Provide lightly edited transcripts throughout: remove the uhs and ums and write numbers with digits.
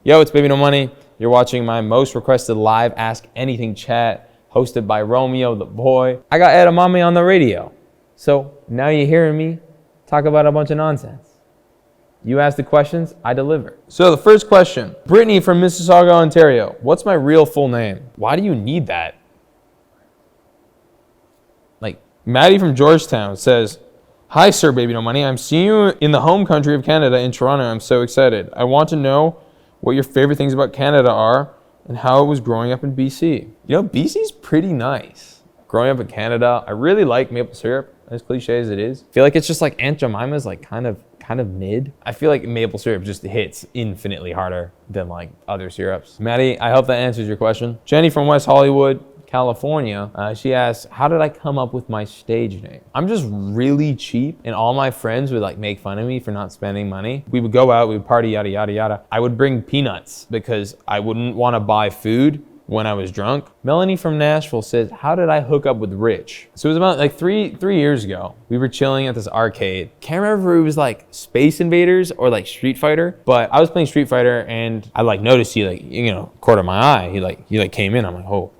Yo, it's Baby No Money. You're watching my most requested live Ask Anything chat hosted by Romeo the boy. I got Edamame on the radio. So now you're hearing me talk about a bunch of nonsense. You ask the questions, I deliver. So the first question, Brittany from Mississauga, Ontario. What's my real full name? Why do you need that? Like, Maddie from Georgetown says, hi, sir, Baby No Money. I'm seeing you in the home country of Canada in Toronto. I'm so excited. I want to know what your favorite things about Canada are and how it was growing up in BC. You know, BC's pretty nice. Growing up in Canada, I really like maple syrup, as cliche as it is. I feel like it's just like Aunt Jemima's like kind of mid. I feel like maple syrup just hits infinitely harder than like other syrups. Maddie, I hope that answers your question. Jenny from West Hollywood, California, she asks, how did I come up with my stage name? I'm just really cheap, and all my friends would like make fun of me for not spending money. We would go out, we would party, yada, yada, yada. I would bring peanuts because I wouldn't want to buy food when I was drunk. Melanie from Nashville says, how did I hook up with Rich? So it was about like three years ago. We were chilling at this arcade. Can't remember if it was like Space Invaders or like Street Fighter, but I was playing Street Fighter and I like noticed he like, you know, cornered my eye. He came in, I'm like, oh,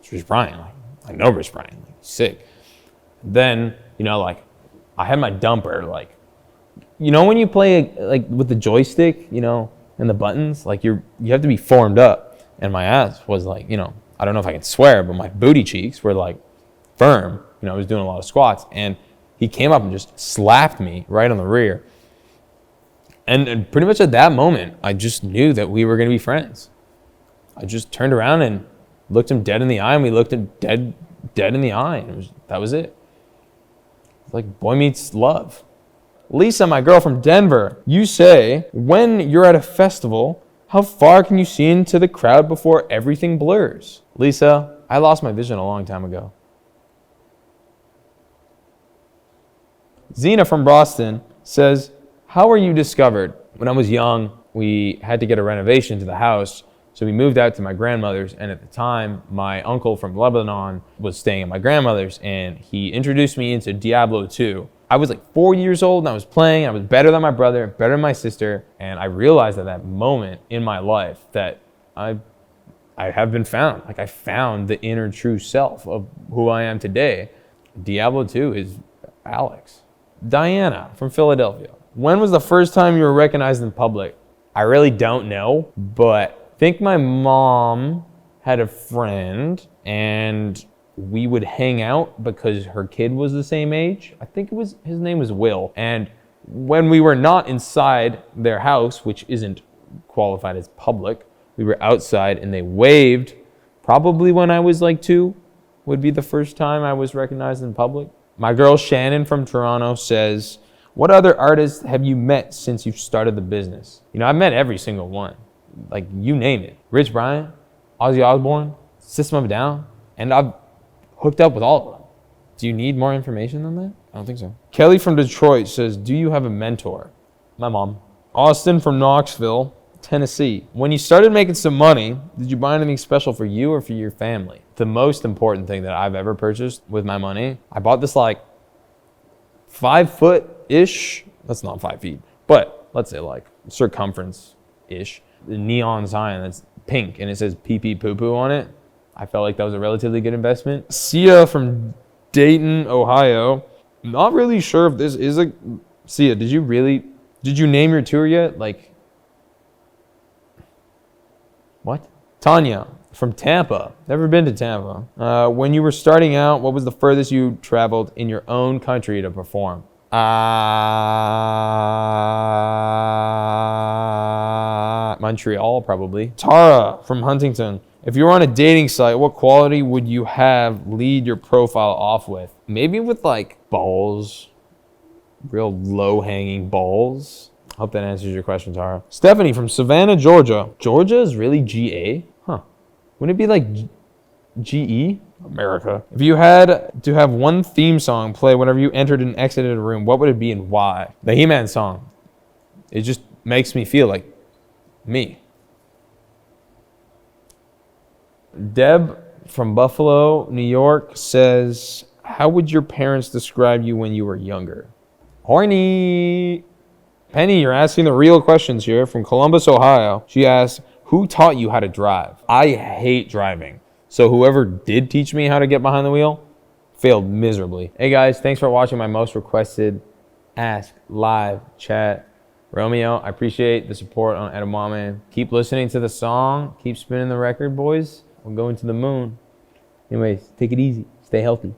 it's Rich Brian. Like, I know Rich Brian, like, sick. Then, you know, like I had my dumper, like, you know, when you play like with the joystick, you know, and the buttons, like you have to be formed up. And my ass was like, you know, I don't know if I can swear, but my booty cheeks were like firm. You know, I was doing a lot of squats, and he came up and just slapped me right on the rear. And pretty much at that moment, I just knew that we were going to be friends. I just turned around and looked him dead in the eye, and we looked him dead in the eye. And that was it. It's like boy meets love. Lisa, my girl from Denver, you say, when you're at a festival, how far can you see into the crowd before everything blurs? Lisa, I lost my vision a long time ago. Zena from Boston says, how were you discovered? When I was young, we had to get a renovation to the house, so we moved out to my grandmother's, and at the time, my uncle from Lebanon was staying at my grandmother's, and he introduced me into Diablo 2. I was like 4 years old and I was playing. I was better than my brother, better than my sister. And I realized at that moment in my life that I have been found. Like I found the inner true self of who I am today. Diablo 2 is Alex. Diana from Philadelphia. When was the first time you were recognized in public? I really don't know, but I think my mom had a friend and we would hang out because her kid was the same age. I think his name was Will. And when we were not inside their house, which isn't qualified as public, we were outside and they waved. Probably when I was like 2 would be the first time I was recognized in public. My girl Shannon from Toronto says, what other artists have you met since you've started the business? You know, I've met every single one. Like you name it. Rich Brian, Ozzy Osbourne, System of a Down, and I've hooked up with all of them. Do you need more information than that? I don't think so. Kelly from Detroit says, do you have a mentor? My mom. Austin from Knoxville, Tennessee. When you started making some money, did you buy anything special for you or for your family? The most important thing that I've ever purchased with my money, I bought this like 5-foot-ish, that's not 5 feet, but let's say like circumference-ish, the neon sign that's pink and it says pee pee poo poo on it. I felt like that was a relatively good investment. Sia from Dayton, Ohio. Not really sure if this is a... Sia, did you name your tour yet? Like, what? Tanya from Tampa. Never been to Tampa. When you were starting out, what was the furthest you traveled in your own country to perform? Montreal, probably. Tara from Huntington. If you were on a dating site, what quality would you have lead your profile off with? Maybe with like balls, real low-hanging balls. Hope that answers your question, Tara. Stephanie from Savannah, Georgia. Georgia is really GA? Huh. Wouldn't it be like GE? America. If you had to have one theme song play whenever you entered and exited a room, what would it be and why? The He-Man song. It just makes me feel like me. Deb from Buffalo, New York says, how would your parents describe you when you were younger? Horny. Penny, you're asking the real questions here from Columbus, Ohio. She asks, who taught you how to drive? I hate driving. So whoever did teach me how to get behind the wheel failed miserably. Hey guys, thanks for watching my most requested Ask Live Chat. Romeo, I appreciate the support on Edamame. Keep listening to the song. Keep spinning the record, boys. We're going to the moon. Anyways, take it easy. Stay healthy.